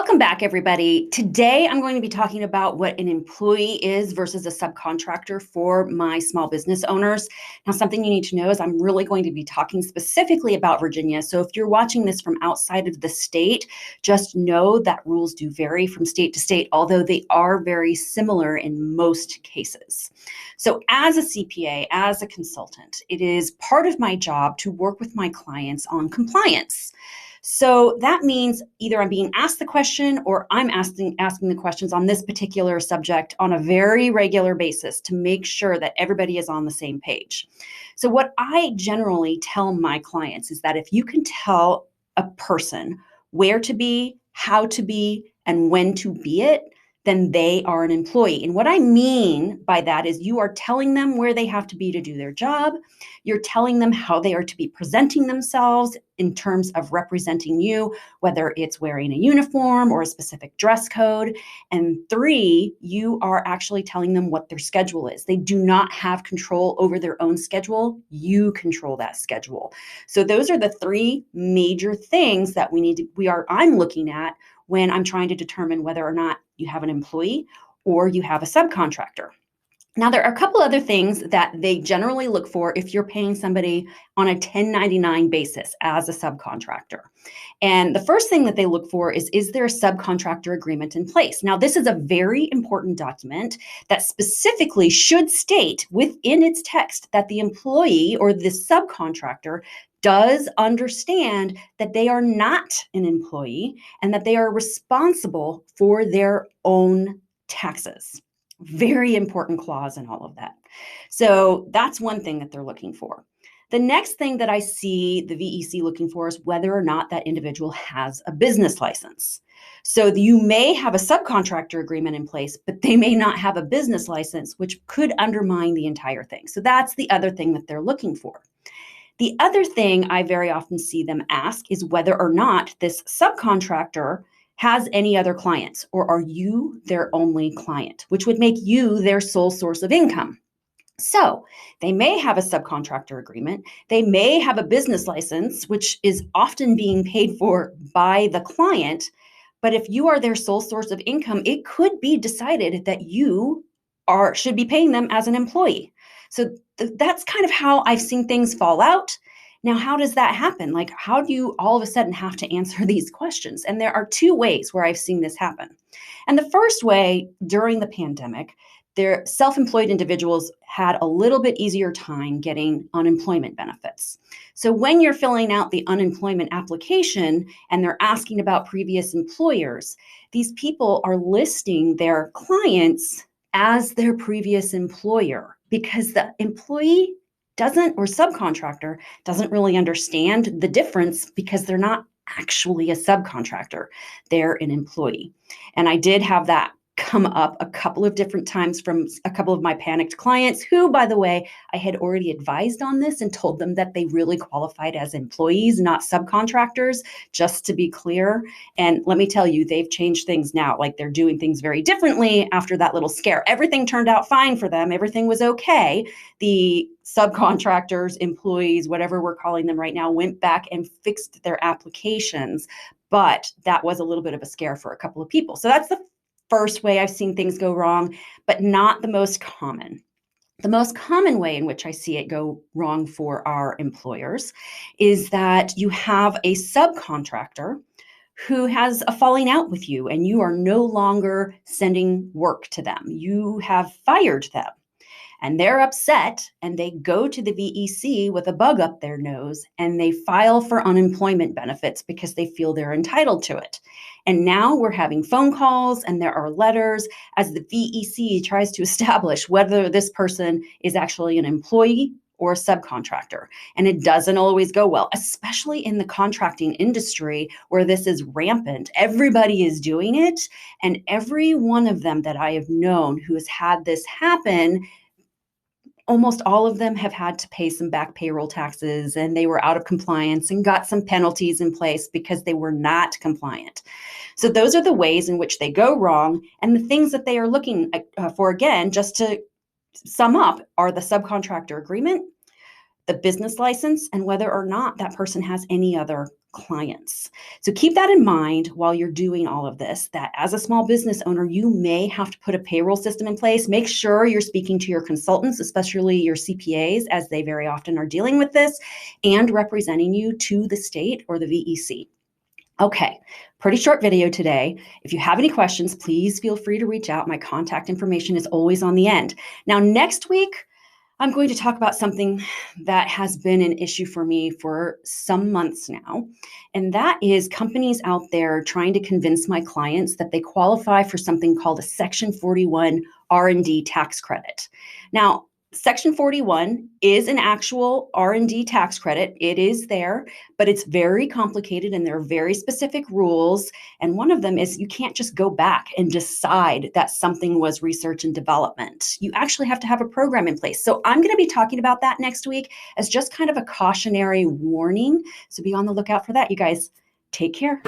Welcome back, everybody. Today, I'm going to be talking about what an employee is versus a subcontractor for my small business owners. Now, something you need to know is I'm really going to be talking specifically about Virginia. So if you're watching this from outside of the state, just know that rules do vary from state to state, although they are very similar in most cases. So as a CPA, as a consultant, it is part of my job to work with my clients on compliance. So that means either I'm being asked the question or I'm asking the questions on this particular subject on a very regular basis to make sure that everybody is on the same page. So what I generally tell my clients is that if you can tell a person where to be, how to be, and when to be it, then they are an employee. And what I mean by that is you are telling them where they have to be to do their job. You're telling them how they are to be presenting themselves in terms of representing you, whether it's wearing a uniform or a specific dress code. And 3, you are actually telling them what their schedule is. They do not have control over their own schedule. You control that schedule. So those are the 3 major things that I'm looking at when I'm trying to determine whether or not you have an employee or you have a subcontractor. Now, there are a couple other things that they generally look for if you're paying somebody on a 1099 basis as a subcontractor. And the first thing that they look for is there a subcontractor agreement in place? Now, this is a very important document that specifically should state within its text that the employee or the subcontractor does understand that they are not an employee and that they are responsible for their own taxes. Very important clause in all of that. So that's one thing that they're looking for. The next thing that I see the VEC looking for is whether or not that individual has a business license. So you may have a subcontractor agreement in place, but they may not have a business license, which could undermine the entire thing. So that's the other thing that they're looking for. The other thing I very often see them ask is whether or not this subcontractor has any other clients, or are you their only client, which would make you their sole source of income. So they may have a subcontractor agreement. They may have a business license, which is often being paid for by the client. But if you are their sole source of income, it could be decided that you should be paying them as an employee. So that's kind of how I've seen things fall out. Now, how does that happen? Like, how do you all of a sudden have to answer these questions? And there are 2 ways where I've seen this happen. And the first way, during the pandemic, their self-employed individuals had a little bit easier time getting unemployment benefits. So when you're filling out the unemployment application and they're asking about previous employers, these people are listing their clients as their previous employer because the employee or subcontractor doesn't really understand the difference because they're not actually a subcontractor. They're an employee. And I did have that come up a couple of different times from a couple of my panicked clients who, by the way, I had already advised on this and told them that they really qualified as employees, not subcontractors, just to be clear. And let me tell you, they've changed things now. Like, they're doing things very differently after that little scare. Everything turned out fine for them. Everything was okay. The subcontractors, employees, whatever we're calling them right now, went back and fixed their applications. But that was a little bit of a scare for a couple of people. So that's the first way I've seen things go wrong, but not the most common. The most common way in which I see it go wrong for our employers is that you have a subcontractor who has a falling out with you and you are no longer sending work to them. You have fired them. And they're upset and they go to the VEC with a bug up their nose and they file for unemployment benefits because they feel they're entitled to it. And now we're having phone calls and there are letters as the VEC tries to establish whether this person is actually an employee or a subcontractor. And it doesn't always go well, especially in the contracting industry where this is rampant. Everybody is doing it. And every one of them that I have known who has had this happen, almost all of them have had to pay some back payroll taxes and they were out of compliance and got some penalties in place because they were not compliant. So those are the ways in which they go wrong. And the things that they are looking for, again, just to sum up, are the subcontractor agreement, the business license, and whether or not that person has any other clients. So keep that in mind while you're doing all of this, that as a small business owner, you may have to put a payroll system in place. Make sure you're speaking to your consultants, especially your CPAs, as they very often are dealing with this and representing you to the state or the VEC. Okay, pretty short video today. If you have any questions, please feel free to reach out. My contact information is always on the end. Now, next week, I'm going to talk about something that has been an issue for me for some months now, and that is companies out there trying to convince my clients that they qualify for something called a Section 41 R&D tax credit. Now, Section 41 is an actual R&D tax credit. It is there, but it's very complicated and there are very specific rules. And one of them is you can't just go back and decide that something was research and development. You actually have to have a program in place. So I'm going to be talking about that next week as just kind of a cautionary warning. So be on the lookout for that. You guys, take care.